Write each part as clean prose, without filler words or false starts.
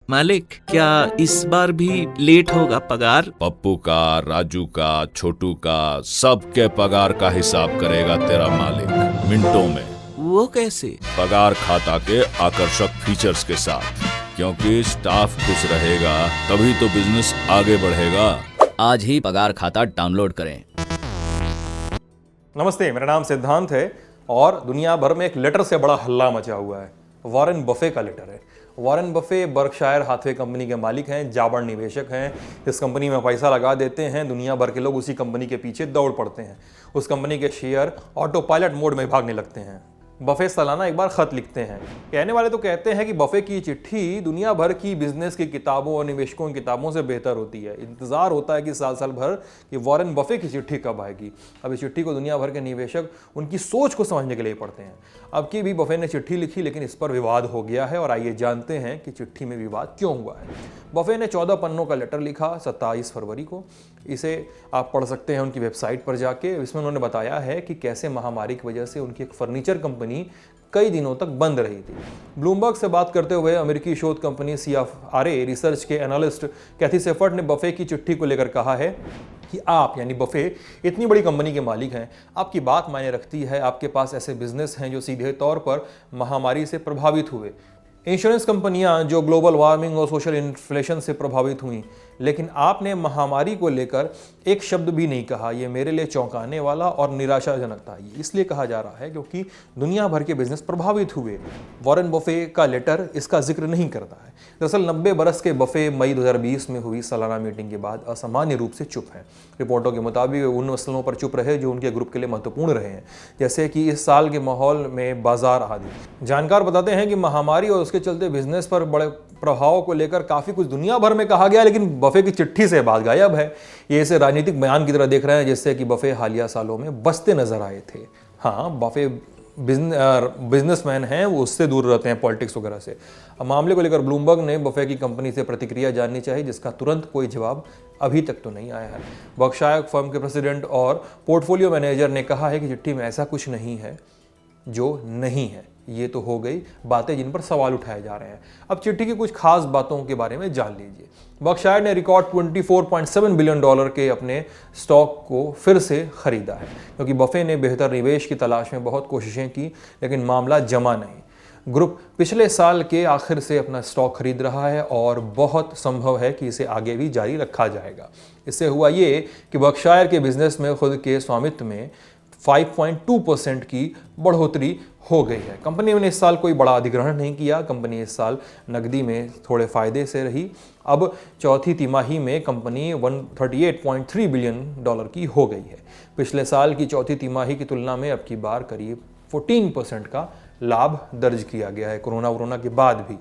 मालिक, क्या इस बार भी लेट होगा पगार? पप्पू का, राजू का, छोटू का, सबके पगार का हिसाब करेगा तेरा मालिक मिनटों में। वो कैसे? पगार खाता के आकर्षक फीचर्स के साथ, क्योंकि स्टाफ खुश रहेगा तभी तो बिजनेस आगे बढ़ेगा। आज ही पगार खाता डाउनलोड करें। नमस्ते, मेरा नाम सिद्धांत है और दुनिया भर में एक लेटर से बड़ा हल्ला मचा हुआ है। वॉरेन बफे का लेटर है। Warren Buffett Berkshire Hathaway company के मालिक हैं, जाबान निवेशक हैं। इस कंपनी में पैसा लगा देते हैं, दुनिया भर के लोग उसी कंपनी के पीछे दौड़ पड़ते हैं। उस कंपनी के शेयर ऑटो पायलट मोड में भागने लगते हैं। बफे सालाना एक बार खत लिखते हैं। कहने वाले तो कहते हैं कि बफे की चिट्ठी दुनिया भर की बिजनेस की किताबों और निवेशकों की किताबों से बेहतर होती है। इंतजार होता है कि साल साल भर कि वॉरेन बफे की चिट्ठी कब आएगी। अब इस चिट्ठी को दुनिया भर के निवेशक उनकी सोच को समझने के लिए पढ़ते हैं। अब की भी बफे ने चिट्ठी लिखी, लेकिन इस पर विवाद हो गया है और आइए जानते हैं कि चिट्ठी में विवाद क्यों हुआ है। बफे ने 14 पन्नों का लेटर लिखा 27 फरवरी को। इसे आप पढ़ सकते हैं उनकी वेबसाइट पर जाके। इसमें उन्होंने बताया है कि कैसे महामारी की वजह से उनकी एक फर्नीचर कंपनी कई दिनों तक बंद रही थी। ब्लूमबर्ग से बात करते हुए अमेरिकी शोध कंपनी CFRA रिसर्च के एनालिस्ट कैथी सेफर्ट ने बफे की चिट्ठी को लेकर कहा है कि आप यानी बफे इतनी बड़ी कंपनी के मालिक हैं, आपकी बात मायने रखती है। आपके पास ऐसे बिजनेस हैं जो सीधे तौर पर महामारी से प्रभावित हुए, इंश्योरेंस कंपनियां जो ग्लोबल वार्मिंग और सोशल इन्फ्लेशन से प्रभावित हुई, लेकिन आपने महामारी को लेकर एक शब्द भी नहीं कहा। यह मेरे लिए चौंकाने वाला और निराशाजनक था। ये इसलिए कहा जा रहा है क्योंकि दुनिया भर के बिजनेस प्रभावित हुए। वॉरेन बफे का लेटर इसका जिक्र नहीं करता है। दरअसल 90 बरस के बफे मई 2020 में हुई सालाना मीटिंग के बाद असामान्य रूप से चुप हैं। रिपोर्टों के मुताबिक उन मसलों पर चुप रहे जो उनके ग्रुप के लिए महत्वपूर्ण रहे हैं, जैसे कि इस साल के माहौल में बाजार आदि। जानकार बताते हैं कि महामारी और उसके चलते बिजनेस पर बड़े प्रभाव को लेकर काफी कुछ दुनिया भर में कहा गया, लेकिन बफे की चिट्ठी से बात गायब है। ये इसे राजनीतिक बयान की तरह देख रहे हैं, जिससे कि बफे हालिया सालों में बचते नजर आए थे। हाँ, बफे बिजनेसमैन हैं, वो उससे दूर रहते हैं पॉलिटिक्स वगैरह से। अब मामले को लेकर ब्लूमबर्ग ने बफे की कंपनी से प्रतिक्रिया जाननी चाहिए, जिसका तुरंत कोई जवाब अभी तक तो नहीं आया है। बर्कशायर फर्म के प्रेसिडेंट और पोर्टफोलियो मैनेजर ने कहा है कि चिट्ठी में ऐसा कुछ नहीं है जो नहीं है। ये तो हो गई बातें जिन पर सवाल उठाए जा रहे हैं। अब चिट्ठी की कुछ खास बातों के बारे में जान लीजिए। बर्कशायर ने रिकॉर्ड $24.7 बिलियन के अपने स्टॉक को फिर से खरीदा है, क्योंकि बफे ने बेहतर निवेश की तलाश में बहुत कोशिशें की, लेकिन मामला जमा नहीं। ग्रुप पिछले साल के आखिर से अपना स्टॉक खरीद रहा है और बहुत संभव है कि इसे आगे भी जारी रखा जाएगा। इससे हुआ ये कि बर्कशायर के बिजनेस में खुद के स्वामित्व में 5.2% की बढ़ोतरी हो गई है। कंपनी ने इस साल कोई बड़ा अधिग्रहण नहीं किया। कंपनी इस साल नकदी में थोड़े फायदे से रही। अब चौथी तिमाही में कंपनी $138.3 बिलियन की हो गई है। पिछले साल की चौथी तिमाही की तुलना में अब की बार करीब 14% का लाभ दर्ज किया गया है, कोरोना के बाद भी।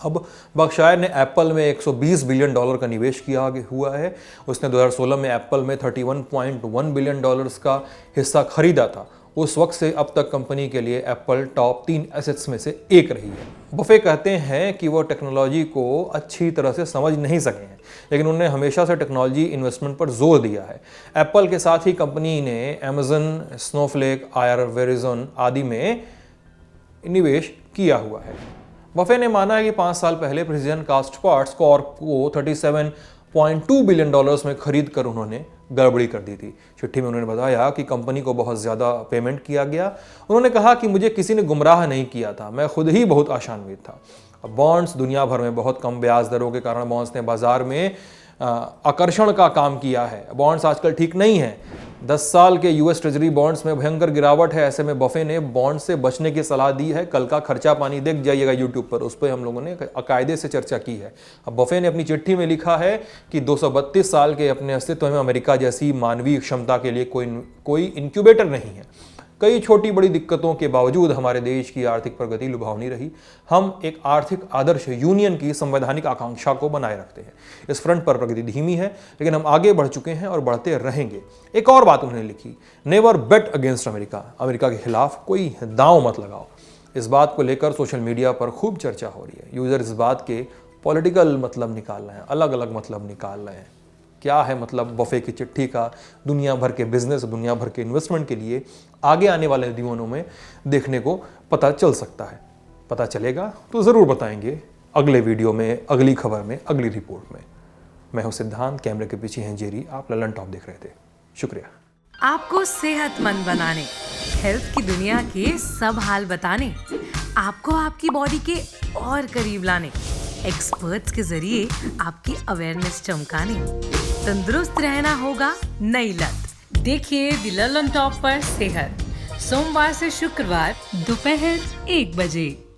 अब बर्कशायर ने एप्पल में $120 बिलियन का निवेश किया हुआ है। उसने 2016 में एप्पल में $31.1 बिलियन का हिस्सा खरीदा था। उस वक्त से अब तक कंपनी के लिए एप्पल टॉप 3 एसेट्स में से एक रही है। बफे कहते हैं कि वो टेक्नोलॉजी को अच्छी तरह से समझ नहीं सके हैं, लेकिन उन्होंने हमेशा से टेक्नोलॉजी इन्वेस्टमेंट पर जोर दिया है। एप्पल के साथ ही कंपनी ने अमेजन, स्नोफ्लेक, वेरिजन आदि में निवेश किया हुआ है। बफे ने माना है कि 5 साल पहले प्रिसीजन कास्टपार्ट्स कॉर्प को $37.2 बिलियन में खरीद कर उन्होंने गड़बड़ी कर दी थी। चिट्ठी में उन्होंने बताया कि कंपनी को बहुत ज़्यादा पेमेंट किया गया। उन्होंने कहा कि मुझे किसी ने गुमराह नहीं किया था, मैं खुद ही बहुत आशान्वित था। अब बॉन्ड्स दुनिया भर में बहुत कम ब्याज दरों के कारण बॉन्ड्स ने बाजार में आकर्षण का काम किया है। बॉन्ड्स आजकल ठीक नहीं है। 10 साल के US ट्रेजरी बॉन्ड्स में भयंकर गिरावट है। ऐसे में बफे ने बॉन्ड से बचने की सलाह दी है। कल का खर्चा पानी देख जाइएगा यूट्यूब पर, उस पर हम लोगों ने कायदे से चर्चा की है। अब बफे ने अपनी चिट्ठी में लिखा है कि 232 साल के अपने अस्तित्व में अमेरिका जैसी मानवीय क्षमता के लिए कोई इंक्यूबेटर नहीं है। कई छोटी बड़ी दिक्कतों के बावजूद हमारे देश की आर्थिक प्रगति लुभावनी रही। हम एक आर्थिक आदर्श यूनियन की संवैधानिक आकांक्षा को बनाए रखते हैं। इस फ्रंट पर प्रगति धीमी है, लेकिन हम आगे बढ़ चुके हैं और बढ़ते रहेंगे। एक और बात उन्होंने लिखी, नेवर बेट अगेंस्ट अमेरिका। अमेरिका के खिलाफ कोई दांव मत लगाओ। इस बात को लेकर सोशल मीडिया पर खूब चर्चा हो रही है। यूजर इस बात के पॉलिटिकल मतलब निकाल रहे हैं, अलग अलग मतलब निकाल रहे हैं। क्या है मतलब बफे की चिट्ठी का दुनिया भर के बिजनेस, दुनिया भर के इन्वेस्टमेंट के लिए आगे आने वाले दिनों में देखने को पता चल सकता है। पता चलेगा तो ज़रूर बताएंगे। अगले वीडियो में, अगली खबर में, अगली रिपोर्ट में। मैं हूं सिद्धांत, कैमरे के पीछे हैं जेरी। आप ललन टॉप देख रहे थे। शुक्रिया। आपको सेहतमंद बनाने, हेल्थ की दुनिया के सब हाल बताने, आपको आपकी बॉडी के और करीब लाने, एक्सपर्ट्स के जरिए आपकी अवेयरनेस चमकाने, तंदुरुस्त रहना होगा नई लत। देखिए द ललन टॉप पर सेहत, सोमवार से शुक्रवार दोपहर 1 बजे।